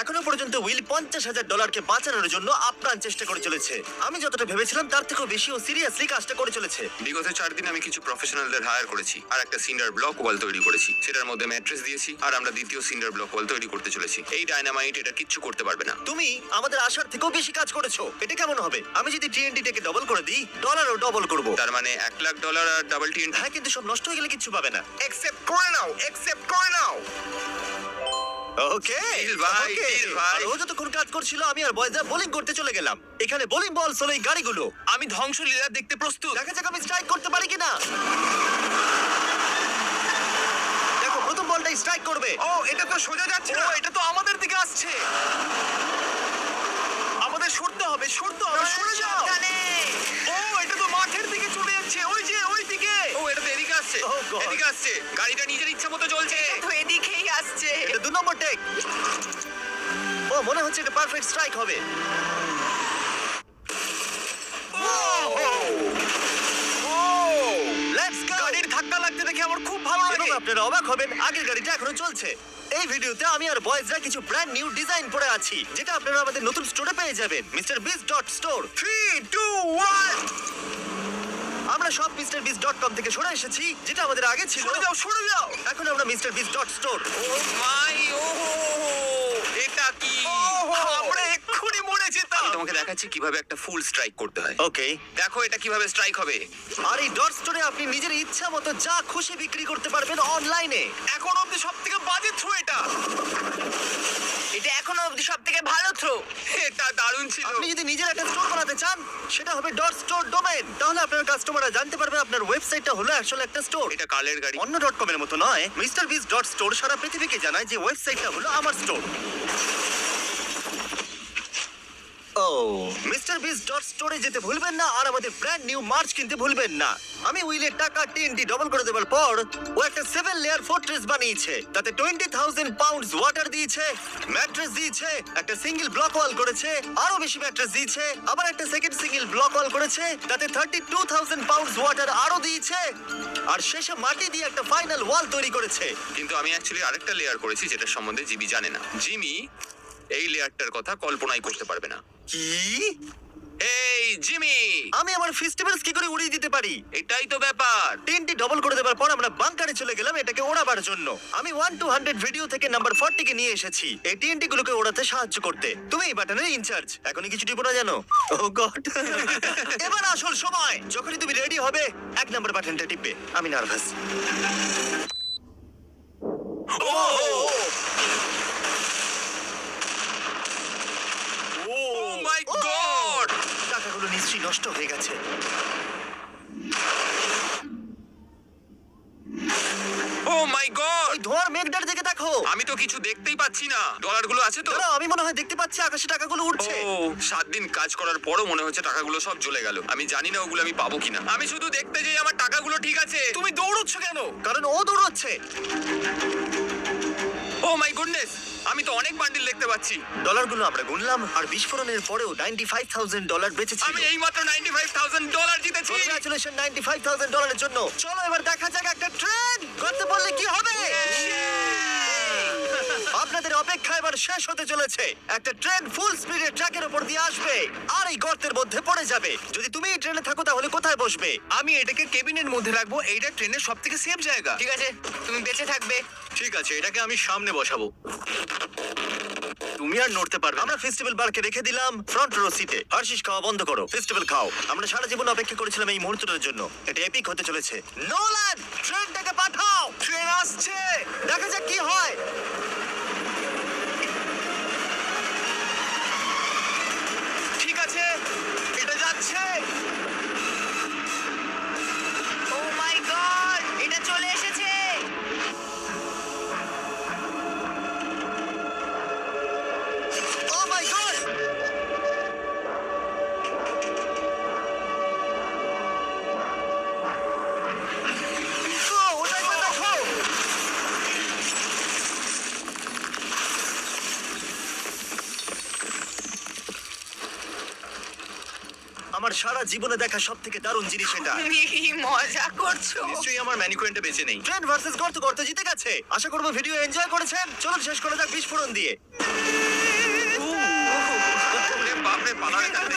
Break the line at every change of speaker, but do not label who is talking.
এখনো পর্যন্ত উইল $50,000 বাঁচানোর জন্য আপ্রাণ চেষ্টা করে চলেছে। আমি যতটা ভেবেছিলাম তার থেকেও বেশি ও সিরিয়াসলি কাজটা করে চলেছে।
বিগত 4 দিন আমি কিছু প্রফেশনালদের হায়ার করেছি আর একটা সিন্ডার ব্লক ওয়াল তৈরি করেছি। সেটার মধ্যে ম্যাট্রেস দিয়েছি আর আমরা দ্বিতীয় সিন্ডার ব্লক ওয়াল তৈরি করতে চলেছি। এই ডায়নামাইট এটা কিচ্ছু করতে পারবে না।
তুমি আমাদের আশার থেকেও বেশি কাজ করেছো। এটা কেমন হবে? আমি যদি TNT টাকে ডবল করে দিই, ডলারও ডবল করব।
তার মানে $1,00,000 আর ডাবল TNT।
হ্যাঁ, কিন্তু সব নষ্ট হয়ে গেলে কিচ্ছু পাবে না।
অ্যাকসেপ্ট করে নাও, অ্যাকসেপ্ট করে নাও।
ওকে
Deal ভাই, deal ভাই।
ও যতক্ষণ কাজ করছিল আমি আর বয়েজরা বোলিং করতে চলে গেলাম। এখানে বোলিং বল হলো এই গাড়িগুলো।
আমি ধ্বংসলীলা দেখতে প্রস্তুত।
দেখা যাক আমি স্ট্রাইক করতে পারি কিনা। দেখো, প্রথম বলটাই স্ট্রাইক করবে।
ও, এটা তো সোজা যাচ্ছে না।
এটা তো আমাদের দিকে আসছে। আমাদের সরতে হবে, সরে যাও। ও, এটা তো মাঠের দিকে চলে যাচ্ছে। ওই যে ওই দিকে।
ও, এটা তো এদিকে আসছে।
Oh God.
এদিকে আসছে। গাড়িটা নিজের ইচ্ছা মতো চলছে।
তো এদিকেই আসছে।
এটা 2 নম্বর টেক। ও, মনে হচ্ছে এটা পারফেক্ট স্ট্রাইক হবে। Let's go.
গাড়ির ধাক্কা লাগতে দেখে আমার খুব ভালো
এবং
লাগে।
আপনারা অবাক হবেন, আগের গাড়িটা এখনো চলছে। এই ভিডিওতে আমি আর বয়েজরা কিছু ব্র্যান্ড নিউ ডিজাইন পরে আছি, যেটা আপনারা আমাদের নতুন স্টোরে পেয়ে যাবেন, MrBeast.store।
3, 2, 1।
আমরা সব MrBeast.com থেকে সরে এসেছি, যেটা আমাদের আগে ছিল।
সরে যাও।
এখন আমরা MrBeast.store।
ও মাই, ও এটা কি?
আমরা এক্ষুনি মরে যেতাম।
আমি তোমাকে দেখাচ্ছি কিভাবে একটা ফুল স্ট্রাইক করতে হয়।
ওকে,
দেখো এটা কিভাবে স্ট্রাইক হবে।
আর এই ডট স্টোরে আপনি নিজের ইচ্ছা মতো যা খুশি বিক্রি করতে পারবেন অনলাইনে।
এখন অবধি সবথেকে বাজে থ্রো এটা।
এটা এখনো অবধি সবথেকে ভালো থ্রো।
এটা দারুণ ছিল।
আপনি যদি নিজের একটা স্টোর বানাতে চান, সেটা হবে ডট স্টোর ডোমেন। তাহলে আপনার কাস্টমাররা জানতে পারবে আপনার ওয়েবসাইটটা হলো আসলে একটা স্টোর।
এটা কালের গাড়ি।
অন্য .com এর মতো নয়। MrBeast.store সারা পৃথিবীকে জানায় যে ওয়েবসাইটটা হলো আমার স্টোর। ও, MrBeast.store যেতে ভুলবেন না, আর আমাদের ব্র্যান্ড নিউ মার্চ কিনতে ভুলবেন না। আমি উইলের টাকা TNT ডবল করে দেওয়ার পর ও একটা 7 লেয়ার ফোর্ট্রেস বানিয়েছে। তাতে 20,000 পাউন্ডস ওয়াটার দিয়েছে, ম্যাট্রেস দিয়েছে, একটা সিঙ্গেল ব্লক ওয়াল করেছে, আরো বেশি ম্যাট্রেস দিয়েছে, আবার একটা সেকেন্ড সিঙ্গেল ব্লক ওয়াল করেছে, তাতে 32,000 পাউন্ডস ওয়াটার আরো দিয়েছে, আর শেষে মাটি দিয়ে একটা ফাইনাল ওয়াল তৈরি করেছে।
কিন্তু আমি অ্যাকচুয়ালি আরেকটা লেয়ার করেছি যেটা সম্বন্ধে জিমি জানে না। জিমি এই লেয়ারটার কথা কল্পনাই করতে পারবে না।
কি?
এই জিমি,
আমি আমার ফেস্টিভ্যালস কি করে উড়িয়ে দিতে পারি?
এটাই তো ব্যাপার।
TNT ডবল করে দেওয়ার পর আমরা বাংকারে চলে গেলাম এটাকে ওড়াবার জন্য। আমি 1 to 100 ভিডিও থেকে নাম্বার 40 কে নিয়ে এসেছি এই TNT গুলোকে ওড়াতে সাহায্য করতে। তুমি এই বাটনের ইনচার্জ। এখনই কিছু টিপো না জানো? ও গড। এবার আসল সময়। যখনই তুমি রেডি হবে, 1 নাম্বার বাটনটা টিপবে। আমি নার্ভাস।
ও মাই গড!
টাকাগুলো নিশ্চয়ই নষ্ট হয়ে গেছে।
ও মাই গড!
ওই ধোঁয়ার মেঘটার দিকে দেখো।
আমি তো কিছু দেখতেই পাচ্ছি না। ডলারগুলো আছে তো?
দাঁড়াও, আমি মনে হয় দেখতে পাচ্ছি আকাশে টাকাগুলো উঠছে।
ও, 7 দিন কাজ করার পরও মনে হচ্ছে টাকাগুলো সব জ্বলে গেল। আমি জানি না ওগুলো আমি পাবো কিনা। আমি শুধু দেখতে যাই আমার টাকাগুলো ঠিক আছে।
তুমি দৌড়চ্ছ কেন? কারণ ও দৌড়চ্ছে।
ও মাই গুডনেস! আমি তো অনেক বান্ডিল দেখতে পাচ্ছি।
ডলারগুলো আমরা গুনলাম, আর বিস্ফোরণের পরেও $95,000 বেঁচে ছিল।
আমি এইমাত্র $95,000 জিতেছি।
কংগ্রাচুলেশন $95,000 জন্য। চলো এবার দেখা যাক একটা ট্রেন করতে বললে কি হবে। আপনাদের অপেক্ষা এবার শেষ হতে চলেছে। একটা ট্রেন ফুল স্পিডে ট্র্যাকের উপর দিয়ে আসবে আর এই গর্তের মধ্যে পড়ে যাবে। যদি তুমি এই ট্রেনে থাকো তাহলে কোথায় বসবে?
আমি এটাকে কেবিনের মধ্যে রাখবো। এইটা ট্রেনের সব থেকে সেফ জায়গা।
ঠিক আছে, তুমি বেঁচে থাকবে।
ঠিক আছে, এটাকে আমি সামনে বসাবো। তুমি আর নড়তে পারবে। আমরা ফেস্টিভ্যাল বারকে রেখে দিলাম ফ্রন্ট রো সিটে। হার্শিস খাওয়া বন্ধ করো, ফেস্টিভ্যাল খাও। আমরা সারা জীবন অপেক্ষা করেছিলাম এই মুহূর্তটার জন্য। এটা এপিক হতে চলেছে। নোলান, ট্রেনটাকে পাঠাও। ট্রেন আসছে, দেখা যাক কি হয়। ঠিক আছে, এটা যাচ্ছে।
ও মাই গড, এটা চলে এসেছে।
ও মাই গড! ওটা একবার দেখো। আমার সারা জীবনে দেখা সব থেকে দারুণ জিনিস এটা।
তুমি কি মজা করছো?
নিশ্চয়ই আমার ম্যানিকুইনটা বেঁচে নেই।
ট্রেন ভার্সেস গর্ত, গর্ত জিতে গেছে। আশা করবো ভিডিও এনজয় করেছেন। চলুন শেষ করা যাক বিস্ফোরণ দিয়ে।
সামনে পালার